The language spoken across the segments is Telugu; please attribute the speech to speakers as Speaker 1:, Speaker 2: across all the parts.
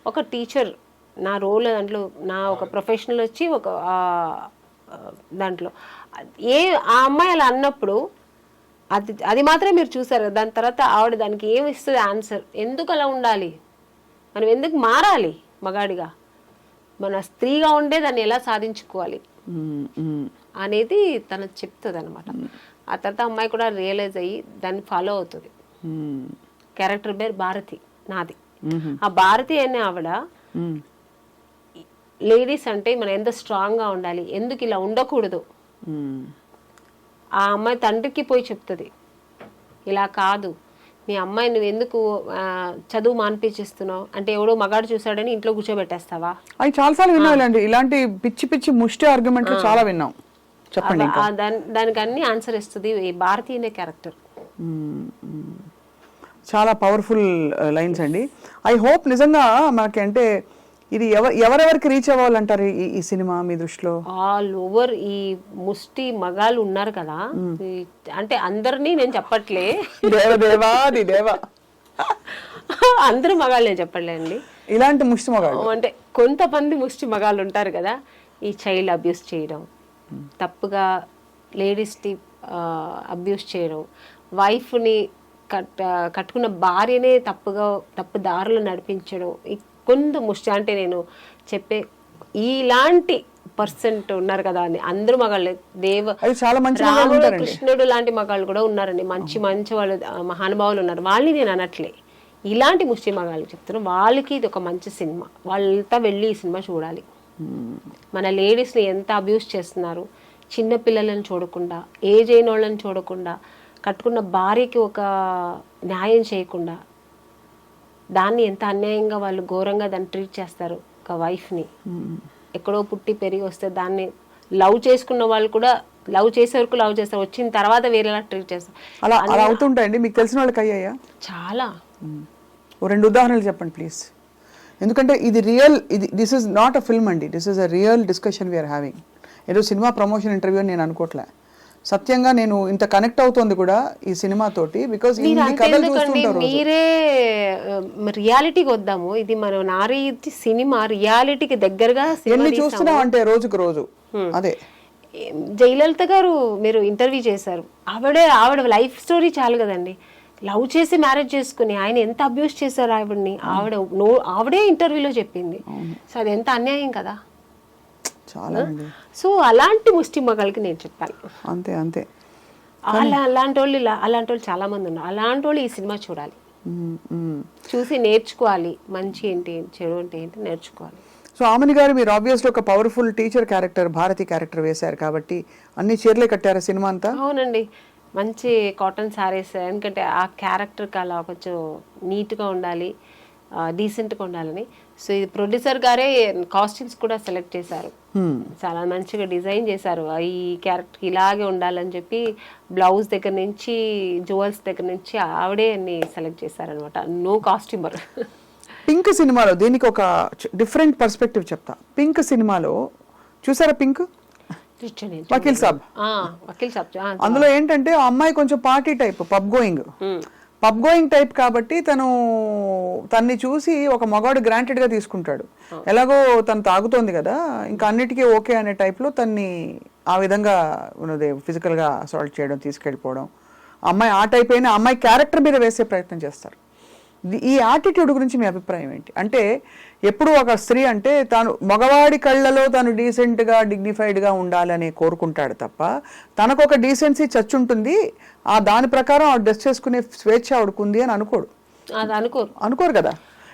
Speaker 1: ఒక టీచర్ నా రోల్ దాంట్లో నా ఒక ప్రొఫెషనల్ వచ్చి ఒక దాంట్లో ఆ అమ్మాయి అలా అన్నప్పుడు అది మాత్రమే మీరు చూసారు. దాని తర్వాత ఆవిడ దానికి ఏమి ఇస్తుంది ఆన్సర్, ఎందుకు అలా ఉండాలి, మనం ఎందుకు మారాలి మగాడిగా, మన స్త్రీగా ఉండే దాన్ని ఎలా సాధించుకోవాలి అనేది తను చెప్తుంది అనమాట. ఆ తర్వాత అమ్మాయి కూడా రియలైజ్ అయ్యి దాన్ని ఫాలో అవుతుంది. క్యారెక్టర్ పేరు భారతి నాది. ఆ భారతి అనే ఆవిడ లేడీస్ అంటే మనం ఎంత స్ట్రాంగ్గా ఉండాలి, ఎందుకు ఇలా ఉండకూడదు, ఆ అమ్మాయి తండ్రికి పోయి చెప్తుంది, ఇలా కాదు మీ అమ్మాయి నువ్వు ఎందుకు చదువు మానిపించేస్తున్నావు అంటే ఎవడో మగాడు చూసాడని ఇంట్లో కూర్చోబెట్టేస్తావా.
Speaker 2: అవి చాలాసార్లు వినాలండి ఇలాంటి పిచ్చి పిచ్చి ముష్టి ఆర్గ్యుమెంట్లు చాలా విన్నాం. చెప్పండి.
Speaker 1: దానికి అన్ని ఆన్సర్ ఇస్తుంది ఈ భారతి అనే క్యారెక్టర్.
Speaker 2: చాలా పవర్ఫుల్ లైన్స్ అండి. ఐ హోప్ నిజంగా మనకి అంటే ఇది ఎవరెవరికి రీచ్ అవ్వాలంటారు ఈ సినిమా మీ దృష్టిలో?
Speaker 1: ఆల్ ఓవర్ ఈ ముష్టి మగాళ్ళు ఉన్నారు కదా, అంటే అందరినీ నేను చెప్పట్లే,
Speaker 2: దేవా
Speaker 1: అందరూ మగాళ్ళు నేను చెప్పట్లేండి,
Speaker 2: ఇలాంటి ముష్టి మగాళ్ళు
Speaker 1: అంటే కొంతమంది ముష్టి మగాళ్ళు ఉంటారు కదా, ఈ చైల్డ్ అబ్యూస్ చేయడం, తప్పుగా లేడీస్ని అబ్యూస్ చేయడం, వైఫ్ని కట్టుకున్న భార్యనే తప్పు దారులు నడిపించడం, కొంత ముష్టి అంటే నేను చెప్పే ఇలాంటి పర్సెంట్ ఉన్నారు కదా అని అందరూ మగాళ్ళు. రాముడు కృష్ణుడు లాంటి మగాళ్ళు కూడా ఉన్నారండి, మంచి మంచి వాళ్ళు మహానుభావులు ఉన్నారు, వాళ్ళని నేను అనట్లే, ఇలాంటి ముష్టి మగాళ్ళు చెప్తున్నాను. వాళ్ళకి ఇది ఒక మంచి సినిమా, వాళ్ళంతా వెళ్ళి ఈ సినిమా చూడాలి. మన లేడీస్ని ఎంత అబ్యూస్ చేస్తున్నారు, చిన్న పిల్లలను చూడకుండా, ఏజ్ అయిన వాళ్ళని చూడకుండా, కట్టుకున్న భార్యకి ఒక న్యాయం చేయకుండా, దాన్ని ఎంత అన్యాయంగా వాళ్ళు ఘోరంగా దాన్ని ట్రీట్ చేస్తారు. ఒక వైఫ్ని ఎక్కడో పుట్టి పెరిగి వస్తే దాన్ని లవ్ చేసుకున్న వాళ్ళు కూడా లవ్ చేసే వరకు లవ్ చేస్తారు, వచ్చిన తర్వాత వేరేలా ట్రీట్ చేస్తారు.
Speaker 2: అలా అవుతుంటాయండి. మీకు తెలిసిన వాళ్ళకి అయ్యాయా?
Speaker 1: చాలా.
Speaker 2: 2 ఉదాహరణలు చెప్పండి ప్లీజ్. ఎందుకంటే ఇది real, this is not a film అండి, this is a real discussion we are having. ఏదో సినిమా ప్రమోషన్ ఇంటర్వ్యూ అని నేను అనుకోవట్లే, సత్యంగా నేను ఇంత కనెక్ట్ అవుతుంది కూడా ఈ సినిమా తోటి. బికాస్
Speaker 1: మీరే రియాలిటీకి వద్దాము, ఇది మనం నారీ సినిమా రియాలిటీకి దగ్గరగా
Speaker 2: ఎన్ని చూస్తున్నాం అంటే రోజుకు రోజు. అదే
Speaker 1: జయలలిత గారు మీరు ఇంటర్వ్యూ చేశారు, ఆవిడ లైఫ్ స్టోరీ చాలు కదండి. లవ్ చేసి మ్యారేజ్ చేసుకుని ఆయన ఎంత అబ్యూస్ చేశారు ఆవిడని, ఆవిడే ఇంటర్వ్యూలో చెప్పింది. సో అది ఎంత అన్యాయం కదా. సో అలాంటి ముష్టి మగాళ్ళకి నేను చెప్పాలి.
Speaker 2: అంతే అంతే.
Speaker 1: అలాంటి వాళ్ళు చాలా మంది ఉన్నారు. అలాంటి వాళ్ళు ఈ సినిమా చూడాలి, చూసి నేర్చుకోవాలి, మంచి ఏంటి చెడు అంటే ఏంటి నేర్చుకోవాలి.
Speaker 2: సో ఆమెని గారు మీరు ఆబ్వియస్లీ ఒక powerful teacher character, Bharati character వేశారు కాబట్టి అన్ని చీరలే కట్టారా సినిమా అంతా?
Speaker 1: అవునండి, మంచి కాటన్ శారీస్, ఎందుకంటే ఆ క్యారెక్టర్కి అలా కొంచెం నీట్గా ఉండాలి, డీసెంట్గా ఉండాలని. సో ఇది ప్రొడ్యూసర్ గారే కాస్ట్యూమ్స్ కూడా సెలెక్ట్ చేశారు, చాలా మంచిగా డిజైన్ చేశారు. ఈ క్యారెక్టర్ ఇలాగే ఉండాలని చెప్పి బ్లౌజ్ దగ్గర నుంచి జ్యువెల్స్ దగ్గర నుంచి ఆవిడే అన్ని సెలెక్ట్ చేశారనమాట. No costumer.
Speaker 2: పింక్ సినిమాలో దీనికి ఒక డిఫరెంట్ పర్స్పెక్టివ్ చెప్తా. పింక్ సినిమాలో చూసారా, పింక్ వకీల్ సాబ్, అందులో ఏంటంటే ఆ అమ్మాయి కొంచెం party type, pub going type కాబట్టి తన్ని చూసి ఒక మగాడు గ్రాంటెడ్ గా తీసుకుంటాడు. ఎలాగో తను తాగుతోంది కదా, ఇంకా అన్నిటికీ ఓకే అనే టైప్ లో తన్ని ఆ విధంగా ఉన్నది ఫిజికల్ గా అసాల్ట్ చేయడం, తీసుకెళ్ళిపోవడం. అమ్మాయి ఆ టైప్ అయినా అమ్మాయి క్యారెక్టర్ మీద వేసే ప్రయత్నం చేస్తారు. ఈ యాటిట్యూడ్ గురించి మీ అభిప్రాయం ఏంటి? అంటే ఎప్పుడు ఒక స్త్రీ అంటే తాను మగవాడి కళ్ళలో తాను డీసెంట్గా డిగ్నిఫైడ్గా ఉండాలని కోరుకుంటాడు తప్ప తనకు ఒక డీసెన్సీ చచ్చుంటుంది, ఆ దాని ప్రకారం ఆవిడ డ్రెస్ చేసుకునే స్వేచ్ఛ ఆవిడకుంది అని అనుకోరు కదా.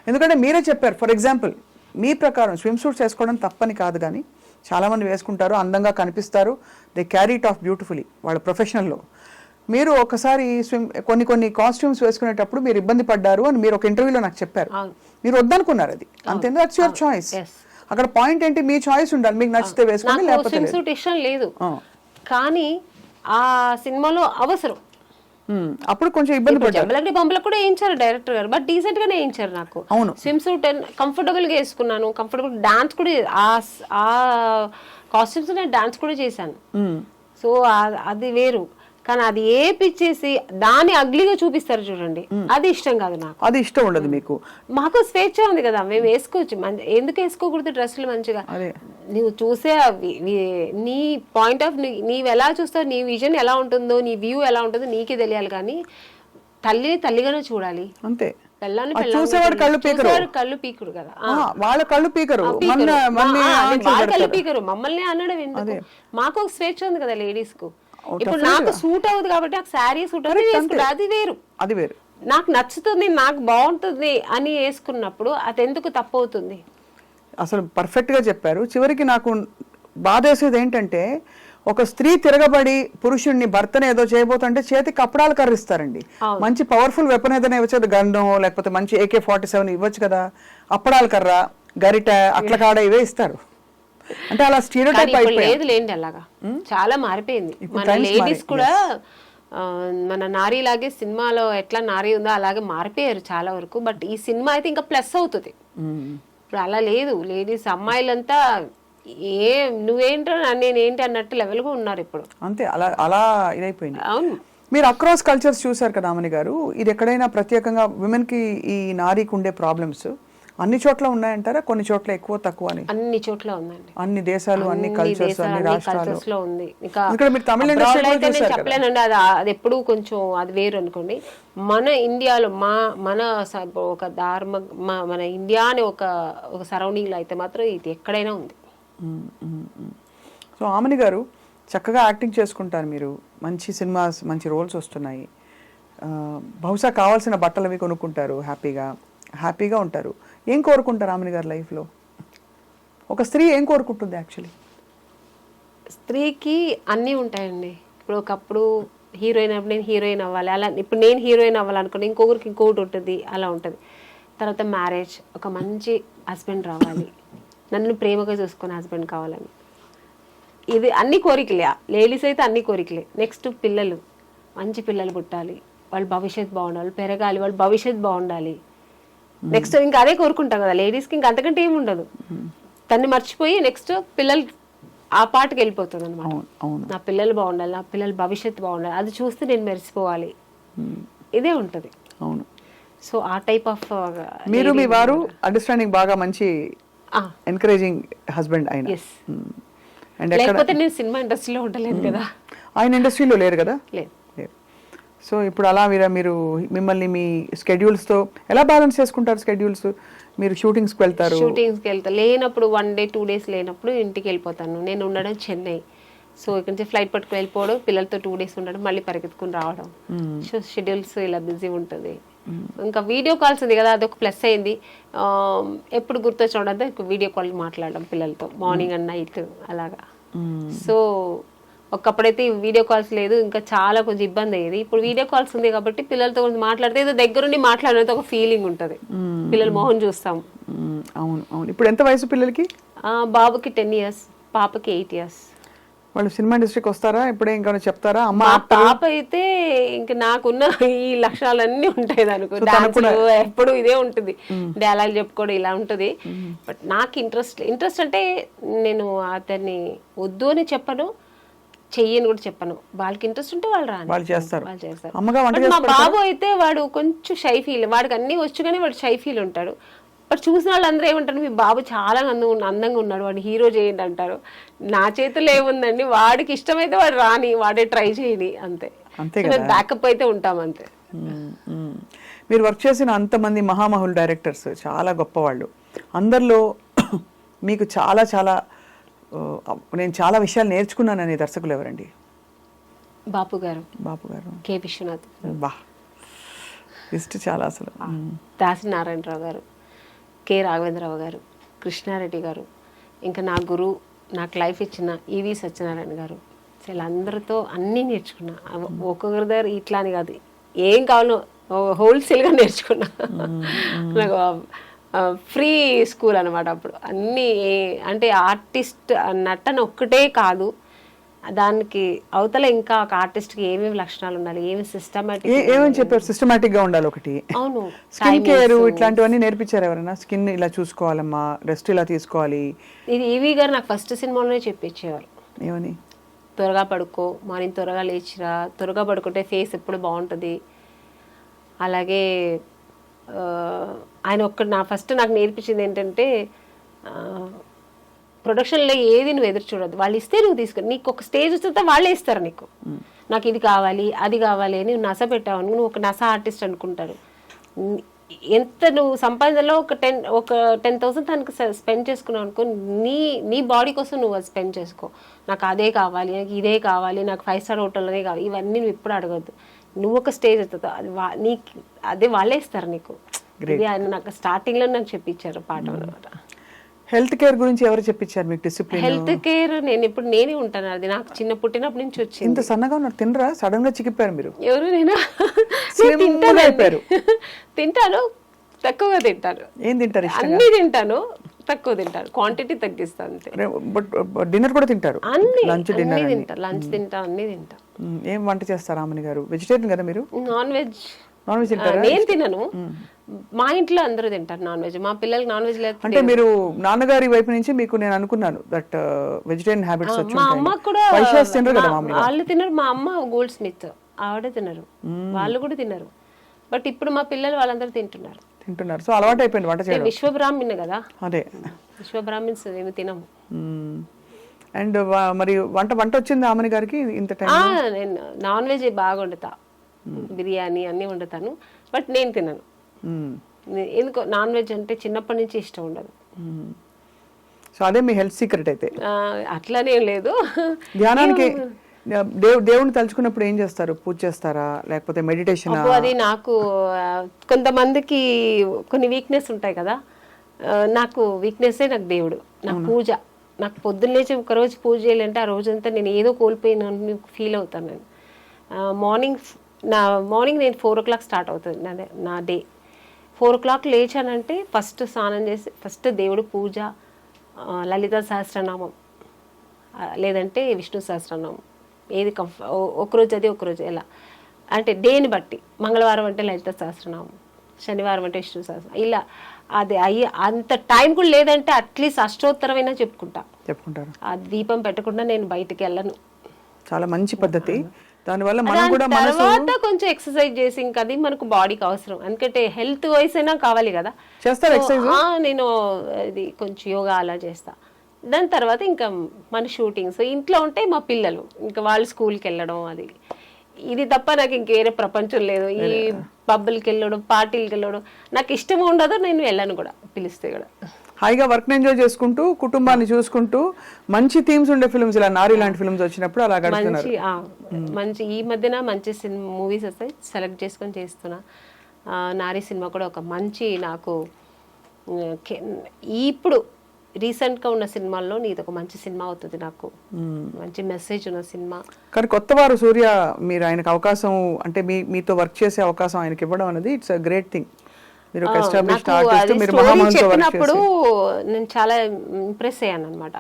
Speaker 2: ఎందుకంటే మీరే చెప్పారు, ఫర్ ఎగ్జాంపుల్ మీ ప్రకారం స్విమ్ సూట్స్ వేసుకోవడం తప్పని కాదు, కానీ చాలామంది వేసుకుంటారు, అందంగా కనిపిస్తారు, they carry it of beautifully వాళ్ళ ప్రొఫెషనల్లో. మీరు ఒకసారి కొన్ని కాస్ట్యూమ్స్ వేసుకునేటప్పుడు మీరు ఇబ్బంది పడ్డారు అని మీరు ఒక ఇంటర్వ్యూలో నాకు చెప్పారు. మీరు వద్దనుకున్నారు, అది అంతే, దట్స్ యువర్ చాయిస్. అక్కడ పాయింట్ ఏంటి, మీ చాయిస్ ఉండాలి, మీకు నచ్చితే వేసుకోండి, లేకపోతే
Speaker 1: ఇష్టం లేదు. కానీ ఆ సినిమాలో అవసరం,
Speaker 2: అప్పుడు కొంచెం ఇబ్బంది పడ్డారు.
Speaker 1: పంపలకు కూడా వేయించారు డైరెక్టర్ గారు, బట్ డీసెంట్ గానే వేయించారు. నాకు స్విమ్ సూట్ కంఫర్టబుల్ గా వేసుకున్నాను, కంఫర్టబుల్ డాన్స్ కూడా, ఆ కాస్ట్యూమ్స్ నేను డాన్స్ కూడా చేశాను. సో అది వేరు. కానీ అది ఏపిచ్చేసి దాన్ని అగ్లీగా చూపిస్తారు చూడండి, అది ఇష్టం కాదు నాకు.
Speaker 2: అది ఇష్టం ఉండదు మీకు.
Speaker 1: మాకు స్వేచ్ఛ ఉంది కదా, మేము వేసుకోవచ్చు. ఎందుకు వేసుకోకూడదు డ్రెస్సులు మంచిగా? నువ్వు చూసే నీ పాయింట్ ఆఫ్ నీవు ఎలా చూస్తావు, నీ విజన్ ఎలా ఉంటుందో, నీ వ్యూ ఎలా ఉంటుందో నీకే తెలియాలి. కానీ తల్లిని తల్లిగానే చూడాలి
Speaker 2: అంతే.
Speaker 1: పిల్లని
Speaker 2: చూసేవాడు
Speaker 1: కళ్ళు పీకుడు కదా,
Speaker 2: వాళ్ళ కళ్ళు పీకరు,
Speaker 1: వాళ్ళ కళ్ళు పీకరు, మమ్మల్ని అనడం ఎందుకు? మాకు ఒక స్వేచ్ఛ ఉంది కదా లేడీస్ కు. ఇప్పుడు నాకు సూట్ అవుతుంది కాబట్టి నాకు శారీ సూట్ అవుతుంది, అది వేరు. నాకు నచ్చుతుంది, నాకు బాగుంటుంది అని వేసుకున్నప్పుడు అది ఎందుకు తప్పు అవుతుంది?
Speaker 2: అసలు పర్ఫెక్ట్ గా చెప్పారు. చివరికి నాకు బాధేసేది ఏంటంటే, ఒక స్త్రీ తిరగబడి పురుషుడిని భర్తను ఏదో చేయబోతుంటే చేతికి కప్పడాలు కర్రిస్తారండి. మంచి పవర్ఫుల్ వెపన్ ఏదైనా ఇవ్వచ్చు, గన్ను లేకపోతే మంచి AK-47 ఇవ్వచ్చు కదా, అప్పడాల కర్ర, గరిట, అట్లకాడ ఇవే ఇస్తారు. అంటే అలా స్టీరియోటైప్
Speaker 1: లేదు లేండి, అలాగా చాలా మారిపోయింది. మన లేడీస్ కూడా మన నారీ లాగే సినిమాలో ఎట్లా నారీ ఉందో అలాగే మారిపోయారు చాలా వరకు. బట్ ఈ సినిమా అయితే ఇంకా ప్లస్ అవుతుంది. ఇప్పుడు అలా లేదు, లేడీస్ అమ్మాయిలంతా నువ్వేంటో నేనేంటి అన్నట్టు లెవెల్గా ఉన్నారు ఇప్పుడు.
Speaker 2: అంతే, అలా ఇదైపోయింది.
Speaker 1: అవును.
Speaker 2: మీరు అక్రాస్ కల్చర్స్ చూసారు కదా అమని గారు, ఇది ఎక్కడైనా ప్రత్యేకంగా విమెన్ కి ఈ నారీకి ఉండే ప్రాబ్లమ్స్ అన్ని చోట్ల ఉన్నాయంటారా? కొన్ని చోట్ల ఎక్కువ తక్కువ అని?
Speaker 1: అన్ని చోట్ల ఉందండి,
Speaker 2: అన్ని దేశాలు, అన్ని కల్చర్స్, అన్ని రాష్ట్రాల్లో
Speaker 1: ఉంది.
Speaker 2: ఇక్కడ మీరు తమిళ
Speaker 1: అయితే నేను చెప్పలేనండి, అది ఎప్పుడు కొంచెం అది వేరు అనుకోండి. మన ఇండియాలో మన ఒక మన ఇండియా అనే ఒక సరౌండింగ్ లో అయితే మాత్రం ఇది ఎక్కడైనా ఉంది.
Speaker 2: సో ఆమని గారు చక్కగా యాక్టింగ్ చేసుకుంటారు మీరు, మంచి సినిమాస్, మంచి రోల్స్ వస్తున్నాయి. బహుశా కావాల్సిన బట్టలు అవి కొనుక్కుంటారు, హ్యాపీగా ఉంటారు. ఏం కోరుకుంటారు ఆమని గారు లైఫ్లో? ఒక స్త్రీ ఏం కోరుకుంటుంది యాక్చువల్లీ?
Speaker 1: స్త్రీకి అన్నీ ఉంటాయండి. ఇప్పుడు ఒకప్పుడు హీరోయిన్ అప్పుడు నేను హీరోయిన్ అవ్వాలి, అలా ఇప్పుడు నేను హీరోయిన్ అవ్వాలనుకుని ఇంకొకరికి ఇంకొకటి ఉంటుంది, అలా ఉంటుంది. తర్వాత మ్యారేజ్, ఒక మంచి హస్బెండ్ రావాలి, నన్ను ప్రేమగా చూసుకునే హస్బెండ్ కావాలని, ఇది అన్ని కోరికలే. లేడీస్ అయితే అన్ని కోరికలే. నెక్స్ట్ పిల్లలు, మంచి పిల్లలు పుట్టాలి, వాళ్ళ భవిష్యత్తు బాగుండాలి, పెరగాలి, వాళ్ళ భవిష్యత్తు బాగుండాలి. నెక్స్ట్ ఇంకా అదే కోరుకుంటాం కదా లేడీస్కి, ఇంకా అంతకంటే ఏమి ఉండదు. తన్ని మర్చిపోయి నెక్స్ట్ పిల్లలు ఆ పాటకి వెళ్ళిపోతుంది అనమాట. నా పిల్లలు బాగుండాలి, నా పిల్లల భవిష్యత్తు బాగుండాలి, అది చూస్తే నేను మెరిసిపోవాలి, ఇదే ఉంటుంది.
Speaker 2: అవును.
Speaker 1: సో ఆ టైప్ ఆఫ్
Speaker 2: మీరు మీ వారు అండర్స్టాండింగ్ బాగా మంచి ఎంకరేజింగ్ హస్బెండ్ ఆయన.
Speaker 1: లేకపోతే నేను సినిమా ఇండస్ట్రీలో ఉండలేను కదా.
Speaker 2: ఆయన ఇండస్ట్రీలో లేరు కదా.
Speaker 1: లేదు.
Speaker 2: సో ఇప్పుడు అలా మీరు మిమ్మల్ని మీ స్కెడ్యూల్స్తో ఎలా బ్యాలెన్స్ చేసుకుంటారు? స్కెడ్యూల్స్ మీరు షూటింగ్స్కి వెళ్తారు?
Speaker 1: షూటింగ్స్కి వెళ్తా, లేనప్పుడు 1 day 2 days లేనప్పుడు ఇంటికి వెళ్ళిపోతాను. నేను ఉండడం చెన్నై, సో ఇక్కడ నుంచి ఫ్లైట్ పట్టుకుని వెళ్ళిపోవడం, పిల్లలతో 2 days ఉండడం, మళ్ళీ పరిగెత్తుకుని రావడం. సో షెడ్యూల్స్ ఇలా బిజీ ఉంటుంది. ఇంకా వీడియో కాల్స్ ఉంది కదా, అదొక ప్లస్ అయింది. ఎప్పుడు గుర్తొచ్చినప్పుడు వీడియో కాల్ మాట్లాడడం పిల్లలతో, మార్నింగ్ అండ్ నైట్ అలాగా. సో ఒకప్పుడైతే వీడియో కాల్స్ లేదు, ఇంకా చాలా కొంచెం ఇబ్బంది అయ్యేది. ఇప్పుడు వీడియో కాల్స్ ఉంది కాబట్టి పిల్లలతో కొంచెం మాట్లాడితే ఏదో దగ్గరుండి మాట్లాడినంత ఒక ఫీలింగ్ ఉంటుంది, పిల్లల మొహం చూస్తాం.
Speaker 2: అవును అవును. ఇప్పుడు ఎంత వయసు పిల్లలకి?
Speaker 1: బాబుకి 10 years, పాపకి 8 years.
Speaker 2: వాళ్ళు సినిమా ఇండస్ట్రీకి వస్తారా? ఇప్పుడే ఇంకా చెప్తారా? అమ్మ
Speaker 1: పాప అయితే ఇంకా నాకున్న ఈ లక్షణాలన్నీ ఉంటాయి అనుకో, డాన్స్ ఎప్పుడు ఇదే ఉంటుంది, డైలాగ్ చెప్పుకోవడం ఇలా ఉంటుంది. బట్ నాకు ఇంట్రెస్ట్ అంటే నేను అతన్ని వద్దు అని చెప్పను, చెయ్యని కూడా చెప్పను. వాళ్ళకి ఇంట్రెస్ట్ ఉంటే వాళ్ళు చేస్తారు. మా బాబు అయితే వాడు కొంచెం షై ఫీల్, వాడికి అన్ని వచ్చు కానీ వాడు షై ఫీల్ ఉంటాడు. బట్ చూసిన వాళ్ళు అందరూ ఏమంటారు, మీ బాబు చాలా అందంగా ఉన్నాడు, వాడు హీరో చేయండి అంటారు. నా చేతుల్లో ఏముందండి, వాడికి ఇష్టమైతే వాడు రాని, వాడే ట్రై చేయని, అంతే. బ్యాకప్ అయితే ఉంటాం అంతే.
Speaker 2: మీరు వర్క్ చేసిన అంతమంది మహామహుల్ డైరెక్టర్స్ చాలా గొప్పవాళ్ళు, అందరిలో మీకు చాలా చాలా నేను చాలా విషయాలు నేర్చుకున్నాననే దర్శకులు ఎవరండి?
Speaker 1: బాపు గారు, కె విశ్వనాథ్,
Speaker 2: బా లిస్ట్ చాలా అసలు.
Speaker 1: దాసి నారాయణరావు గారు, కె రాఘవేంద్రరావు గారు, కృష్ణారెడ్డి గారు, ఇంకా నా గురువు, నాకు లైఫ్ ఇచ్చిన ఈవి సత్యనారాయణ గారు. వీళ్ళందరితో అన్నీ నేర్చుకున్నా. ఒక్కొక్కరి దగ్గర ఇట్లా అని కాదు, ఏం కావాలో హోల్సేల్గా నేర్చుకున్నా. నాకు ఫ్రీ స్కూల్ అనమాట అప్పుడు. అన్నీ అంటే ఆర్టిస్ట్ నటన ఒక్కటే కాదు, దానికి అవతల ఇంకా ఒక ఆర్టిస్ట్కి ఏమేమి లక్షణాలు ఉండాలి, ఏమి సిస్టమాటిక్,
Speaker 2: ఏమని చెప్పారు? సిస్టమాటిక్ గా ఉండాలి ఒకటి.
Speaker 1: అవును.
Speaker 2: స్కిన్ కేర్ ఇట్లాంటివన్నీ నేర్పించారు ఎవరైనా? స్కిన్ ఇలా చూసుకోవాలమ్మా, రెస్ట్ ఇలా తీసుకోవాలి.
Speaker 1: ఇది ఈవీ గారు నాకు ఫస్ట్ సినిమాలోనే చెప్పించేవారు.
Speaker 2: ఏమని?
Speaker 1: త్వరగా పడుకో, మార్నింగ్ త్వరగా లేచిరా, త్వరగా పడుకుంటే ఫేస్ ఎప్పుడు బాగుంటుంది. అలాగే ఆయన ఫస్ట్ నాకు నేర్పించింది ఏంటంటే, ప్రొడక్షన్లో ఏది నువ్వు ఎదురు చూడదు, వాళ్ళు ఇస్తే నువ్వు తీసుకుని, నీకు ఒక స్టేజ్ వస్తే వాళ్ళే ఇస్తారు నీకు. నాకు ఇది కావాలి అది కావాలి అని నువ్వు నస పెట్టావు, నువ్వు ఒక నస ఆర్టిస్ట్ అనుకుంటారు. ఎంత నువ్వు సంపాదనలో ఒక 10,000 తనకు స్పెండ్ చేసుకున్నావు అనుకో, నీ బాడీ కోసం నువ్వు అది స్పెండ్ చేసుకో. నాకు అదే కావాలి, నాకు ఇదే కావాలి, నాకు 5 స్టార్ హోటల్లోనే కావాలి, ఇవన్నీ నువ్వు ఎప్పుడు అడగద్దు. నువ్వు ఒక స్టేజ్ అవుతుంది, అది అదే వాళ్ళే ఇస్తారు నీకు. ఇది ఆయన నాకు స్టార్టింగ్లో నాకు చెప్పించారు పాఠం అనమాట.
Speaker 2: హెల్త్ కేర్ గురించి ఎవరు చెప్పించారు మీకు డిసిప్లిన్?
Speaker 1: హెల్త్ కేర్ నేనే ఉంటాను, అది నాకు పుట్టినప్పటి నుంచి వచ్చింది.
Speaker 2: ఇంత సన్నగా ఉన్నారు, తినరా? సడన్ గా చిక్కిపోయారు మీరు.
Speaker 1: ఎవరు? నేను తింటాను, తక్కువగా తింటాను.
Speaker 2: ఏం తింటారు?
Speaker 1: అన్ని తింటాను, తక్కువ తింటాను, క్వాంటిటీ తగ్గిస్తాను అంతే.
Speaker 2: బట్ డిన్నర్ కూడా తింటారు?
Speaker 1: లంచ్ తింటాను, అన్ని తింటాను.
Speaker 2: ఏం వంట చేస్తారు ఆమెని గారు? వెజిటేరియన్ కదా మీరు?
Speaker 1: నాన్ వెజ్
Speaker 2: తింటారా?
Speaker 1: నేను తినను, మా ఇంట్లో అందరూ తింటారు నాన్ వెజ్. మా పిల్లలకి నాన్ వెజ్ లేదు.
Speaker 2: అంటే మీరు నాన్నగారి వైపు నుంచి మీకు నేను అనుకున్నాను దట్ వెజిటేరియన్ హ్యాబిట్స్ వచ్చి
Speaker 1: మా అమ్మ కూడా
Speaker 2: తినరు కదా
Speaker 1: వాళ్ళు తినరు. మా అమ్మ గోల్డ్ స్మిత్, ఆవిడే తినరు, వాళ్ళు కూడా తినరు. బట్ ఇప్పుడు మా పిల్లలు వాళ్ళందరూ తింటున్నారు.
Speaker 2: సో అలవాటు అయిపోయింది వంట చేయడం.
Speaker 1: విశ్వబ్రాహ్మణ్ కదా,
Speaker 2: అదే
Speaker 1: విశ్వబ్రాహ్మణ్స్ ఏమి తినము.
Speaker 2: అండ్ మరి వంట వచ్చింది ఆమెని గారికి ఇంత టైం?
Speaker 1: నేను నాన్ వెజ్ బాగా వండుతా, బిర్యానీ అన్ని వండుతాను, బట్ నేను తినను. ఎందుకో నాన్ వెజ్ అంటే చిన్నప్పటి నుంచి ఇష్టం ఉండదు.
Speaker 2: సో అదే మీ హెల్త్ సీక్రెట్ అయితే?
Speaker 1: అట్లానేం లేదు.
Speaker 2: ధ్యానానికి దేవుని తలుచుకున్నప్పుడు ఏం చేస్తారు? పూజ చేస్తారా లేకపోతే మెడిటేషన్?
Speaker 1: అది నాకు కొంతమందికి కొన్ని వీక్నెస్ ఉంటాయి కదా, నాకు వీక్నెస్సే నాకు దేవుడు. నాకు పూజ, నాకు పొద్దున్న లేచి ఒకరోజు పూజ చేయాలంటే ఆ రోజంతా నేను ఏదో కోల్పోయిన ఫీల్ అవుతాను. నేను మార్నింగ్ నేను 4 o'clock స్టార్ట్ అవుతుంది నా డే. 4 o'clock లేచానంటే ఫస్ట్ స్నానం చేసి ఫస్ట్ దేవుడు పూజ, లలిత సహస్రనామం లేదంటే విష్ణు సహస్రనామం, ఏది ఒకరోజు అది ఒకరోజు ఎలా అంటే డేని బట్టి. మంగళవారం అంటే లలిత సహస్రనామం, శనివారం అంటే విష్ణు సహస్రనామం, ఇలా అది అంత టైం కూడా లేదంటే అట్లీస్ట్ అష్టోత్తరమైనా చెప్పుకుంటారు. ఆ దీపం పెట్టకుండా నేను బయటికి వెళ్ళను.
Speaker 2: చాలా మంచి పద్ధతి. దానివల్ల మనం కూడా
Speaker 1: తర్వాత కొంచెం ఎక్సర్సైజ్ చేసి, ఇంకా అది మనకు బాడీకి అవసరం, ఎందుకంటే హెల్త్ వైస్ అయినా కావాలి కదా.
Speaker 2: చేస్తారు ఎక్సర్సైజ్?
Speaker 1: నేను ఇది కొంచెం యోగా అలా చేస్తా. దాని తర్వాత ఇంకా మన షూటింగ్స్, ఇంట్లో ఉంటే మా పిల్లలు ఇంకా వాళ్ళు స్కూల్కి వెళ్ళడం, అది ఇది తప్ప నాకు ఇంకేరే ప్రపంచం లేదు. ఈ పబ్బులకి వెళ్ళడం, పార్టీలకి వెళ్ళడం నాకు ఇష్టం ఉండదు, నేను వెళ్ళను కూడా, పిలిస్తే కూడా.
Speaker 2: హాయిగా వర్క్ ఎంజాయ్ చేసుకుంటూ కుటుంబాన్ని చూసుకుంటూ మంచి థీమ్స్ ఉండే ఫిల్మ్స్, ఇలా నారి లాంటి ఫిల్మ్స్ వచ్చినప్పుడు అలా గడుపుతున్నారు.
Speaker 1: మంచి ఈ మధ్యన మంచి మూవీస్ వస్తాయి, సెలెక్ట్ చేసుకొని చేస్తున్నా. నారి సినిమా కూడా ఒక మంచి నాకు ఇప్పుడు రీసెంట్గా ఉన్న సినిమాల్లో ఇది ఒక మంచి సినిమా అవుతుంది, నాకు మంచి మెసేజ్ ఉన్న సినిమా.
Speaker 2: కానీ కొత్తవారు సూర్య, మీరు ఆయనకు అవకాశం అంటే మీతో వర్క్ చేసే అవకాశం ఆయనకి ఇవ్వడం అనేది ఇట్స్ అ గ్రేట్ థింగ్.
Speaker 1: చెప్పినప్పుడు నేను చాలా ఇంప్రెస్ అయ్యాను అనమాట.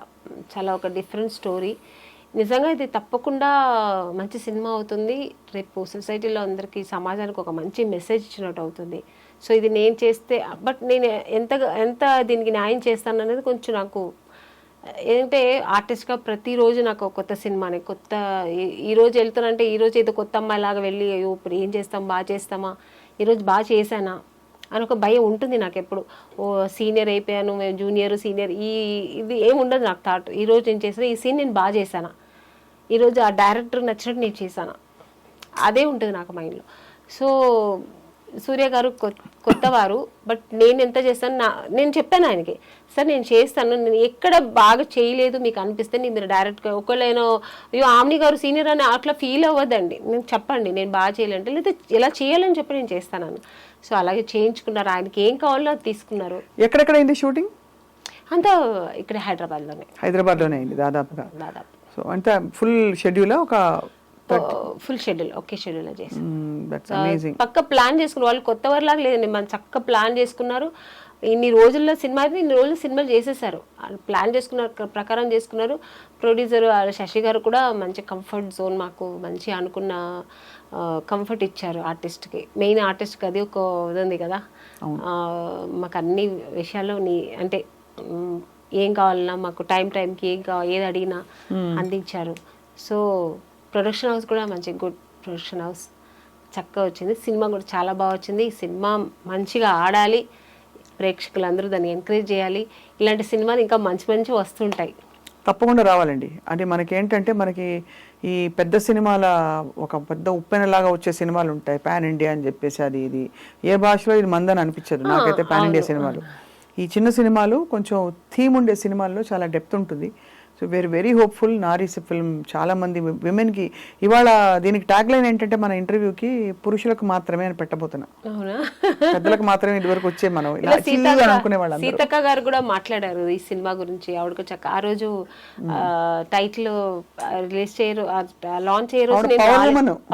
Speaker 1: చాలా ఒక డిఫరెంట్ స్టోరీ. నిజంగా ఇది తప్పకుండా మంచి సినిమా అవుతుంది. రేపు సొసైటీలో అందరికీ, సమాజానికి ఒక మంచి మెసేజ్ ఇచ్చినట్టు అవుతుంది. సో ఇది నేను చేస్తే, బట్ నేను ఎంత దీనికి న్యాయం చేస్తాను అనేది కొంచెం నాకు ఏంటంటే, ఆర్టిస్ట్గా ప్రతిరోజు నాకు కొత్త సినిమాని, కొత్త ఈరోజు వెళ్తానంటే ఈరోజు ఏదో కొత్త అమ్మాయిలాగా వెళ్ళి ఇప్పుడు ఏం చేస్తాం, బాగా చేస్తామా, ఈరోజు బాగా చేశానా అని ఒక భయం ఉంటుంది నాకు ఎప్పుడు. సీనియర్ అయిపోయాను, జూనియర్ సీనియర్ ఇది ఏమి ఉండదు నాకు థాట్. ఈరోజు నేను చేసిన ఈ సీన్ నేను బాగా చేశానా, ఈరోజు ఆ డైరెక్టర్ నచ్చినట్టు నేను చేశానా, అదే ఉంటుంది నాకు మైండ్లో. సో సూర్య గారు కొత్తవారు, బట్ నేను ఎంత చేస్తాను, నేను చెప్పాను ఆయనకి, సార్ నేను చేస్తాను, నేను ఎక్కడ బాగా చేయలేదు మీకు అనిపిస్తే మీరు డైరెక్ట్గా ఒకవేళ అయ్యో ఆమ్ని గారు సీనియర్ అని అట్లా ఫీల్ అవ్వద్దండి, నేను చెప్పండి నేను బాగా చేయాలంటే, లేదా ఎలా చేయాలని చెప్పి నేను చేస్తాను. సో అలాగే చేయించుకున్నారు, ఆయనకి ఏం కావాలో అది తీసుకున్నారు.
Speaker 2: ఎక్కడెక్కడ అయింది షూటింగ్?
Speaker 1: అంతా ఇక్కడ హైదరాబాద్లోనే
Speaker 2: అయింది దాదాపుగా. సో అంతా ఫుల్ షెడ్యూల్, ఒక
Speaker 1: ఫుల్ షెడ్యూల్, ఒకే షెడ్యూల్ చేసి పక్క ప్లాన్ చేసుకున్నారు. వాళ్ళు కొత్త వారిలాగా లేదండి, మనం చక్కగా ప్లాన్ చేసుకున్నారు. ఇన్ని రోజుల్లో సినిమాలు చేసేసారు, ప్లాన్ చేసుకున్నారు, ప్రకారం చేసుకున్నారు. ప్రొడ్యూసర్ శశి గారు కూడా మంచి కంఫర్ట్ జోన్, మాకు మంచి అనుకున్న కంఫర్ట్ ఇచ్చారు ఆర్టిస్ట్కి. మెయిన్ ఆర్టిస్ట్కి అది ఒక ఇది ఉంది కదా, మాకు అన్ని విషయాల్లో అంటే ఏం కావాలన్నా మాకు టైంకి ఏం కావాలి, ఏది అడిగినా అందించారు. సో ప్రొడక్షన్ హౌస్ కూడా మంచి గుడ్ ప్రొడక్షన్ హౌస్, చక్కగా వచ్చింది. సినిమా కూడా చాలా బాగా వచ్చింది. ఈ సినిమా మంచిగా ఆడాలి, ప్రేక్షకులందరూ దాన్ని ఎంకరేజ్ చేయాలి. ఇలాంటి సినిమాలు ఇంకా మంచి మంచి వస్తుంటాయి.
Speaker 2: తప్పకుండా రావాలండి. అంటే మనకి ఏంటంటే మనకి ఈ పెద్ద సినిమాల ఒక పెద్ద ఉప్పెనలాగా వచ్చే సినిమాలు ఉంటాయి, పాన్ ఇండియా అని చెప్పేసి అది ఇది ఏ భాషలో ఇది మందని అనిపించదు నాకైతే పాన్ ఇండియా సినిమాలు. ఈ చిన్న సినిమాలు కొంచెం థీమ్ ఉండే సినిమాల్లో చాలా డెప్త్ ఉంటుంది. So very very hopeful. నారీస్ ఫిల్మ్ చాలా మంది విమెన్కి ఇవాళ దీనికి ట్యాగ్ లైన్ ఏంటంటే మన ఇంటర్వ్యూకి పురుషులకు మాత్రమే అని పెట్టబోతున్నా, పెద్దలకు మాత్రమే ఇదివరకు వచ్చే మనం అనుకునే వాళ్ళు.
Speaker 1: సీతక్క గారు కూడా మాట్లాడారు ఈ సినిమా గురించి. ఆవిడకు చక్క ఆ రోజు టైటిల్ రిలీజ్ చేయరు, లాంచ్ చేయరు,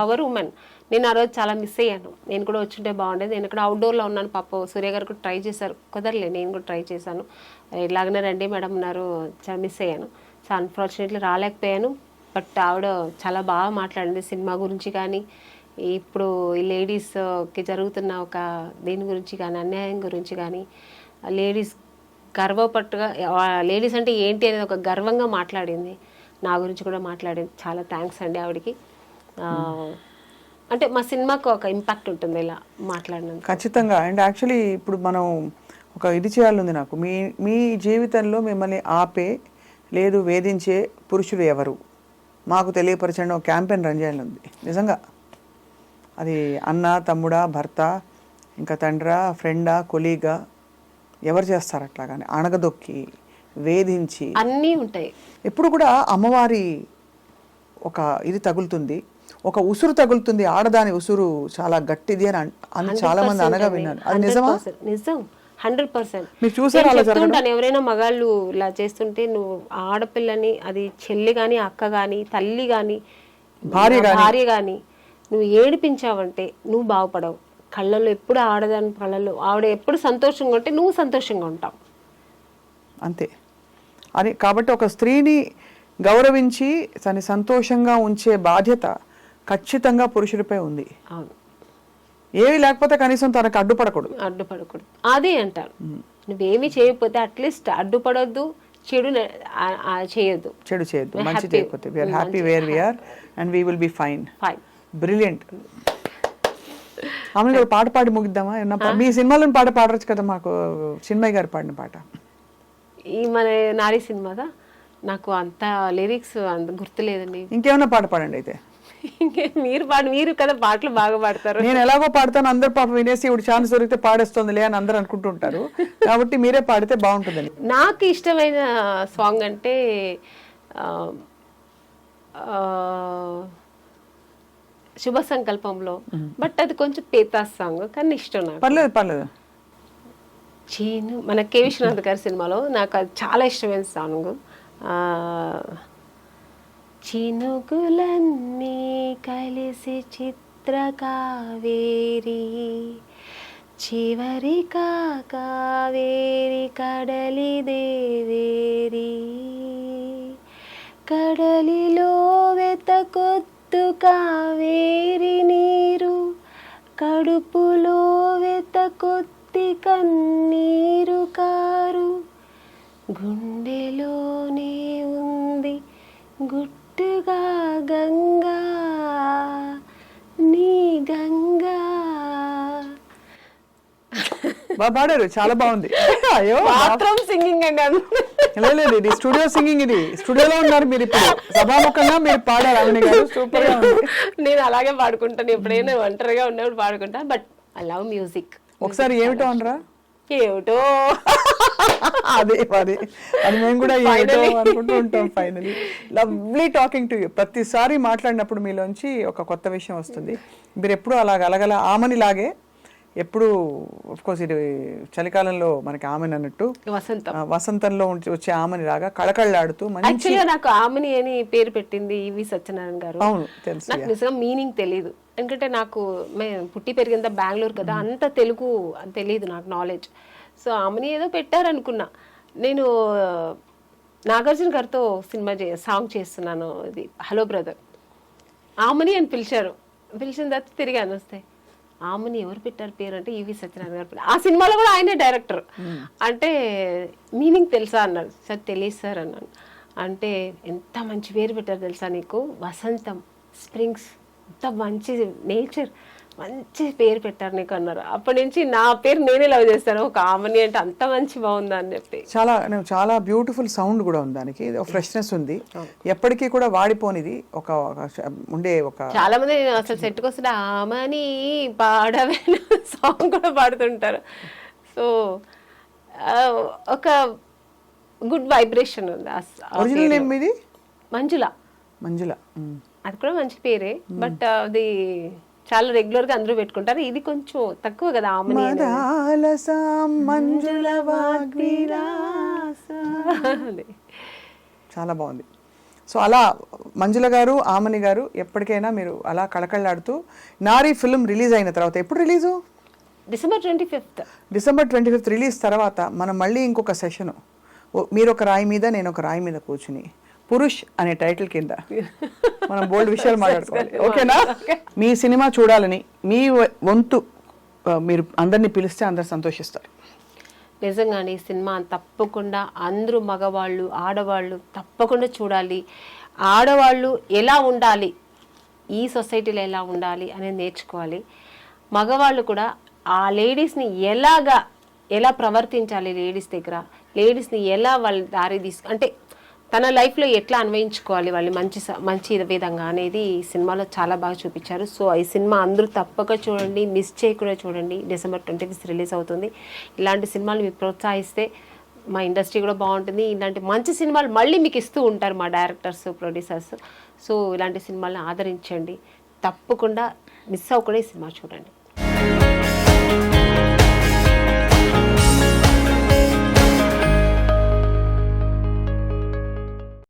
Speaker 1: పవర్ ఉమెన్. నేను ఆ రోజు చాలా మిస్ అయ్యాను. నేను కూడా వచ్చుంటే బాగుండేది. నేను ఇక్కడ అవుట్డోర్లో ఉన్నాను. పాప సూర్య గారు కూడా ట్రై చేశారు, కుదరలే. నేను కూడా ట్రై చేశాను. ఇలాగనే రండి మేడం అన్నారు, చాలా మిస్ అయ్యాను. So unfortunately రాలేకపోయాను. బట్ ఆవిడ చాలా బాగా మాట్లాడింది సినిమా గురించి కానీ, ఇప్పుడు ఈ లేడీస్కి జరుగుతున్న ఒక దీని గురించి కానీ, అన్యాయం గురించి కానీ, లేడీస్ గర్వపట్టుగా లేడీస్ అంటే ఏంటి అనేది ఒక గర్వంగా మాట్లాడింది. నా గురించి కూడా మాట్లాడింది. చాలా థ్యాంక్స్ అండి ఆవిడకి. అంటే మా సినిమాకు ఒక ఇంపాక్ట్ ఉంటుంది ఇలా మాట్లాడినందుకు.
Speaker 2: ఖచ్చితంగా. అండ్ యాక్చువల్లీ ఇప్పుడు మనం ఒక ఇది చేయాలంది నాకు, మీ జీవితంలో మిమ్మల్ని ఆపే లేదు వేధించే పురుషులు ఎవరు మాకు తెలియపరచండి ఒక క్యాంపెయిన్ రన్ చేయాలంది. నిజంగా అది అన్న, తమ్ముడా, భర్త, ఇంకా తండ్రా, ఫ్రెండా, కొలీగా, ఎవరు చేస్తారు అట్లాగానే అణగదొక్కి వేధించి
Speaker 1: అన్నీ ఉంటాయి.
Speaker 2: ఎప్పుడు కూడా అమ్మవారి ఒక ఇది తగులుతుంది, ఒక ఉసురు తగులుతుంది. ఆడదాని ఉసురు చాలా గట్టిది అని చాలా మంది అనగా విన్నాను. అది నిజమా?
Speaker 1: నిజం, 100%.
Speaker 2: మీరు చూసారా?
Speaker 1: చెప్తుంటాను ఎవరైనా మగాళ్ళు ఇలా చేస్తుంటే, నువ్వు ఆడపిల్లని, అది చెల్లి కానీ, అక్క కానీ, తల్లి కానీ, భార్య కానీ నువ్వు ఏడిపించావంటే నువ్వు బాగుపడవు. కళ్ళల్లో ఎప్పుడు ఆడదాని కళ్ళల్లో ఆవిడ ఎప్పుడు సంతోషంగా ఉంటే నువ్వు సంతోషంగా ఉంటావు.
Speaker 2: అంతే. అని కాబట్టి ఒక స్త్రీని గౌరవించి తను సంతోషంగా ఉంచే బాధ్యత ఖచ్చితంగా పురుషుడిపై ఉంది.
Speaker 1: అవును.
Speaker 2: ఏవి లేకపోతే కనీసం తనకు అడ్డుపడకూడదు.
Speaker 1: అదే అంటారు. నువ్వేమి చేయకపోతే అట్లీస్ట్ అడ్డుపడొద్దు, చెడు చేయొద్దు.
Speaker 2: మంచి చేయకపోతే we are happy where we are and we will be fine. Brilliant. ఆమె పాట పాడి ముగిద్దామా? మీ సినిమాలో పాట పాడవచ్చు కదా మాకు, చిన్మయ్య గారు పాడిన పాట.
Speaker 1: ఈ మన నారీ సినిమాదా నాకు అంత లిరిక్స్ అంత గుర్తులేదండి.
Speaker 2: ఇంకేమన్నా పాట పాడండి అయితే.
Speaker 1: మీరు కదా పాటలు బాగా పాడతారు.
Speaker 2: నేను ఎలాగో పాడతాను, అందరు పాప వినేసి ఇప్పుడు ఛాన్స్ దొరికితే పాడేస్తుందిలే అని అందరు అనుకుంటుంటారు. కాబట్టి మీరే పాడితే బాగుంటుందని.
Speaker 1: నాకు ఇష్టమైన సాంగ్ అంటే శుభ సంకల్పంలో, బట్ అది కొంచెం పేతాస్ సాంగ్ కానీ ఇష్టం నాకు.
Speaker 2: పర్లేదు.
Speaker 1: చీను మన కె విశ్వనాథ్ గారి సినిమాలో నాకు అది చాలా ఇష్టమైన సాంగ్. చినుకులన్నీ కలిసి చిత్ర కావేరి, చివరి కావేరి కడలి దేవేరి, కడలిలో వెతకొత్తు కావేరి నీరు, కడుపులో వెతకొత్తి కన్నీరు కారు, గుండెలోనే ఉంది గుట్టుగా గంగా నీ గంగా.
Speaker 2: పాడారు, చాలా బాగుంది. అయ్యో
Speaker 1: బాత్రూమ్ సింగింగ్ అండి.
Speaker 2: లేదు, ఇది స్టూడియో సింగింగ్. ఇది స్టూడియోలో ఉన్నారు మీరు, ఇప్పుడు సభాముఖంగా మీరు పాడారు. అవని గారు సూపర్ గా ఉంది.
Speaker 1: నేను అలాగే పాడుకుంటాను, ఎప్పుడైనా ఒంటరిగా ఉన్నప్పుడు పాడుకుంటా. But I love music.
Speaker 2: ఒకసారి ఏమిటో అనరా?
Speaker 1: ఏమిటో
Speaker 2: అదే అది మేము కూడా ఏమిటో అనుకుంటూ ఉంటాం. Finally lovely talking to you. ప్రతిసారి మాట్లాడినప్పుడు మీలోంచి ఒక కొత్త విషయం వస్తుంది. మీరు ఎప్పుడు అలగల ఆమెని లాగే ఎప్పుడు, కోర్స్ ఇది చలికాలంలో మనకి ఆమెని అన్నట్టు వసంతంలో వచ్చే ఆమెని లాగా కళకళలాడుతూ.
Speaker 1: యాక్చువల్గా నాకు ఆమెని అని పేరు పెట్టింది ఈవి సత్యనారాయణ గారు.
Speaker 2: అవును, తెలుసు.
Speaker 1: నాకు నిజంగా మీనింగ్ తెలియదు, ఎందుకంటే నాకు పుట్టి పెరిగిందా బెంగళూరు కదా, అంత తెలుగు తెలియదు నాకు, నాలెడ్జ్. సో ఆమెని ఏదో పెట్టారనుకున్నా. నేను నాగార్జున గారితో సాంగ్ చేస్తున్నాను, ఇది హలో బ్రదర్. ఆమెని అని పిలిచిన తర్వాత తిరిగాను వస్తే, ఆమెని ఎవరు పెట్టారు పేరు అంటే ఈవి సత్యనారాయణ గారు. ఆ సినిమాలో కూడా ఆయనే డైరెక్టర్. అంటే మీనింగ్ తెలుసా అన్నాడు. సార్ తెలియదు సార్ అన్నాను. అంటే ఎంత మంచి పేరు పెట్టారు తెలుసా నీకు, వసంతం, స్ప్రింగ్స్, ఎంత మంచి నేచర్, మంచి పేరు పెట్టారు నీకు అన్నారు. అప్పటి నుంచి నా పేరు నేనే లవ్ చేస్తాను, ఒక ఆమని అంటే అంత మంచి బాగుందా అని చెప్పి.
Speaker 2: చాలా బ్యూటిఫుల్ సౌండ్ కూడా ఉంది దానికి, ఫ్రెష్నెస్ ఉంది, ఎప్పటికీ కూడా వాడిపోనిది. ఉండే ఒక
Speaker 1: చాలా మంది అసలు సెట్కి వస్తే ఆమని పాడవే సాంగ్ కూడా పాడుతుంటారు. సో ఒక గుడ్ వైబ్రేషన్ ఉంది.
Speaker 2: ఒరిజినల్ నేమ్ ఇది
Speaker 1: మంజుల. అది కూడా మంచి పేరే, బట్ అది చాలా రెగ్యులర్ గా అందరూ పెట్టుకుంటారు. ఇది కొంచెం తక్కువ కదా ఆమని.
Speaker 2: చాలా బాగుంది. సో అలా మంజుల గారు, ఆమని గారు ఎప్పటికైనా మీరు అలా కళకళలాడుతూ. నారీ ఫిల్మ్ రిలీజ్ అయిన తర్వాత, ఎప్పుడు రిలీజు?
Speaker 1: డిసెంబర్
Speaker 2: 25th రిలీజ్ తర్వాత మనం మళ్ళీ ఇంకొక సెషను, మీరు ఒక రాయి మీద నేను ఒక రాయి మీద కూర్చుని పురుష్ అనే టైటిల్ కింద మనం బోల్డ్ విషయాలు మాట్లాడుకోవాలి. ఓకేనా? మీ సినిమా చూడాలని మీ వంతు మీరు అందరినీ పిలిస్తే అందరు సంతోషిస్తారు.
Speaker 1: నిజంగానే ఈ సినిమా తప్పకుండా అందరూ మగవాళ్ళు, ఆడవాళ్ళు తప్పకుండా చూడాలి. ఆడవాళ్ళు ఎలా ఉండాలి, ఈ సొసైటీలో ఎలా ఉండాలి అనేది నేర్చుకోవాలి. మగవాళ్ళు కూడా ఆ లేడీస్ని ఎలా ప్రవర్తించాలి, లేడీస్ దగ్గర లేడీస్ని ఎలా వాళ్ళ దారి అంటే తన లైఫ్లో ఎట్లా అన్వయించుకోవాలి వాళ్ళు మంచి విధంగా అనేది ఈ సినిమాలో చాలా బాగా చూపించారు. సో ఈ సినిమా అందరూ తప్పక చూడండి, మిస్ చేయకుండా చూడండి. డిసెంబర్ 25th రిలీజ్ అవుతుంది. ఇలాంటి సినిమాలు మీరు ప్రోత్సహిస్తే మా ఇండస్ట్రీ కూడా బాగుంటుంది. ఇలాంటి మంచి సినిమాలు మళ్ళీ మీకు ఇస్తూ ఉంటారు మా డైరెక్టర్స్, ప్రొడ్యూసర్స్. సో ఇలాంటి సినిమాలను ఆదరించండి, తప్పకుండా మిస్ అవ్వకుండా ఈ సినిమా చూడండి.